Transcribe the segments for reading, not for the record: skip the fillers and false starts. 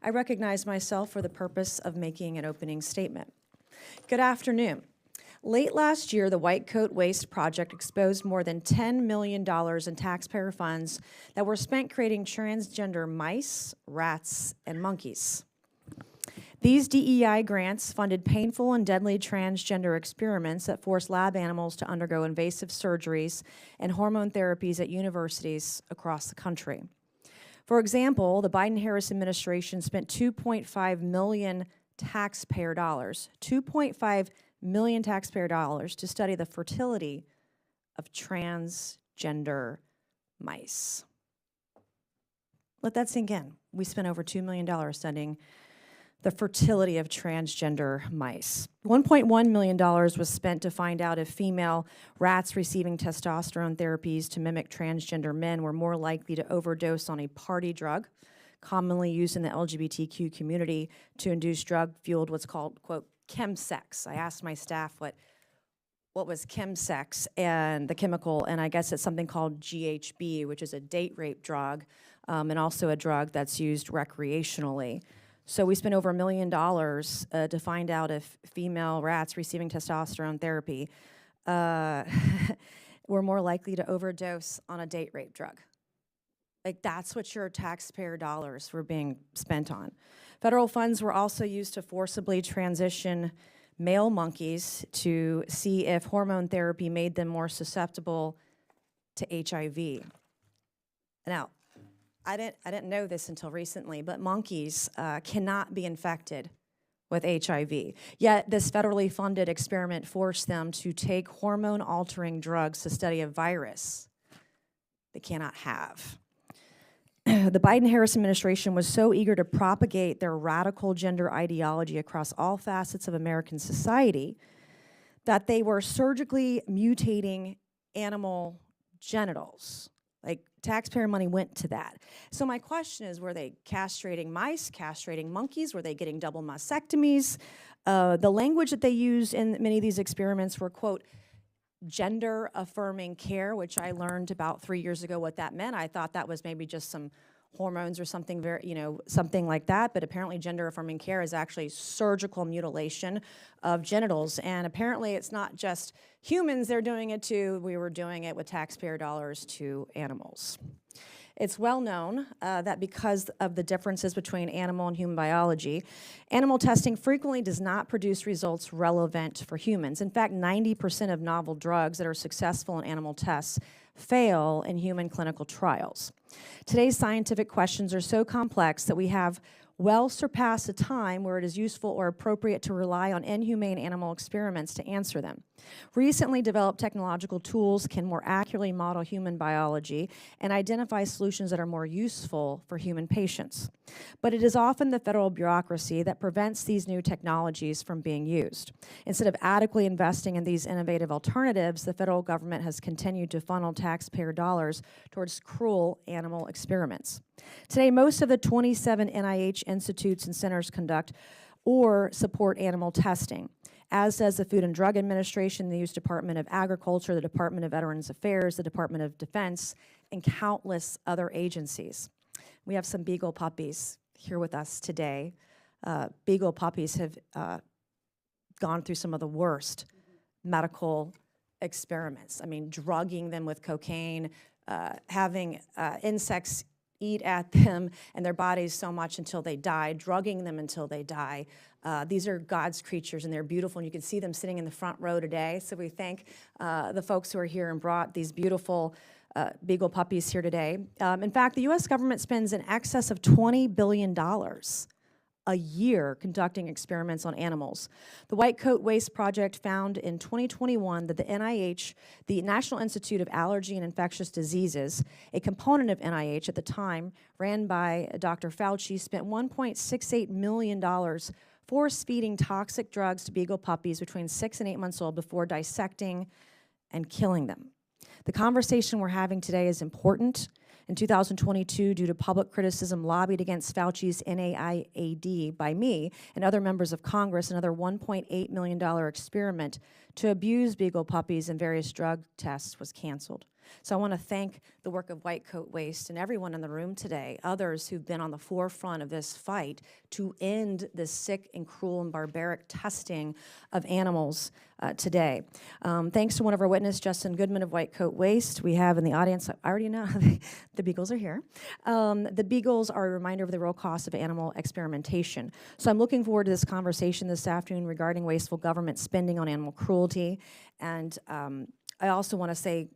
I recognize myself for the purpose of making an opening statement. Good afternoon. Late last year, the White Coat Waste Project exposed more than $10 million in taxpayer funds that were spent creating transgender mice, rats, and monkeys. These DEI grants funded painful and deadly transgender experiments that forced lab animals to undergo invasive surgeries and hormone therapies at universities across the country. For example, the Biden-Harris administration spent $2.5 million taxpayer dollars, $2.5 million taxpayer dollars to study the fertility of transgender mice. Let that sink in. We spent over $2 million studying the fertility of transgender mice. $1.1 million was spent to find out if female rats receiving testosterone therapies to mimic transgender men were more likely to overdose on a party drug, commonly used in the LGBTQ community to induce drug-fueled what's called, quote, chemsex. I asked my staff what was chemsex and the chemical, and I guess it's something called GHB, which is a date rape drug, and also a drug that's used recreationally. So we spent over $1 million to find out if female rats receiving testosterone therapy were more likely to overdose on a date rape drug. Like, that's what your taxpayer dollars were being spent on. Federal funds were also used to forcibly transition male monkeys to see if hormone therapy made them more susceptible to HIV. Now, I didn't know this until recently, but monkeys cannot be infected with HIV. Yet this federally funded experiment forced them to take hormone-altering drugs to study a virus they cannot have. The Biden-Harris administration was so eager to propagate their radical gender ideology across all facets of American society that they were surgically mutating animal genitals. Like, taxpayer money went to that. So my question is, were they castrating mice, castrating monkeys? Were they getting double mastectomies? The language that they used in many of these experiments were, quote, gender-affirming care, which I learned about 3 years ago what that meant. I thought that was maybe just some hormones or something something like that, but apparently gender-affirming care is actually surgical mutilation of genitals, and apparently it's not just humans, they're doing it too. We were doing it with taxpayer dollars to animals. It's well known that because of the differences between animal and human biology, animal testing frequently does not produce results relevant for humans. In fact, 90% of novel drugs that are successful in animal tests fail in human clinical trials. Today's scientific questions are so complex that we have well surpassed a time where it is useful or appropriate to rely on inhumane animal experiments to answer them. Recently developed technological tools can more accurately model human biology and identify solutions that are more useful for human patients. But it is often the federal bureaucracy that prevents these new technologies from being used. Instead of adequately investing in these innovative alternatives, the federal government has continued to funnel taxpayer dollars towards cruel animal experiments. Today, most of the 27 NIH institutes and centers conduct or support animal testing, as does the Food and Drug Administration, the U.S. Department of Agriculture, the Department of Veterans Affairs, the Department of Defense, and countless other agencies. We have some beagle puppies here with us today. Beagle puppies have gone through some of the worst medical experiments. I mean, drugging them with cocaine, having insects eat at them and their bodies so much until they die, drugging them until they die. These are God's creatures, and they're beautiful, and you can see them sitting in the front row today. So we thank the folks who are here and brought these beautiful beagle puppies here today. In fact, the U.S. government spends in excess of $20 billion a year conducting experiments on animals. The White Coat Waste Project found in 2021 that the NIH, the National Institute of Allergy and Infectious Diseases, a component of NIH at the time, ran by Dr. Fauci, spent $1.68 million force-feeding toxic drugs to beagle puppies between 6 and 8 months old before dissecting and killing them. The conversation we're having today is important. In 2022, due to public criticism lobbied against Fauci's NIAID by me and other members of Congress, another $1.8 million experiment to abuse beagle puppies in various drug tests was canceled. So I want to thank the work of White Coat Waste and everyone in the room today, others who've been on the forefront of this fight to end this sick and cruel and barbaric testing of animals today. Thanks to one of our witnesses, Justin Goodman of White Coat Waste. We have in the audience, I already know, the beagles are here. The beagles are a reminder of the real cost of animal experimentation. So I'm looking forward to this conversation this afternoon regarding wasteful government spending on animal cruelty. And I also want to say,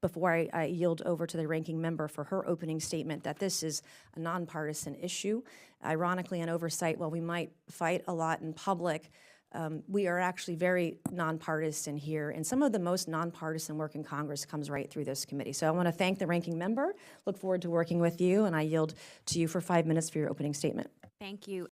before I yield over to the ranking member for her opening statement, that this is a nonpartisan issue. Ironically, in oversight, while we might fight a lot in public, we are actually very nonpartisan here, and some of the most nonpartisan work in Congress comes right through this committee. So I want to thank the ranking member, look forward to working with you, and I yield to you for 5 minutes for your opening statement. Thank you.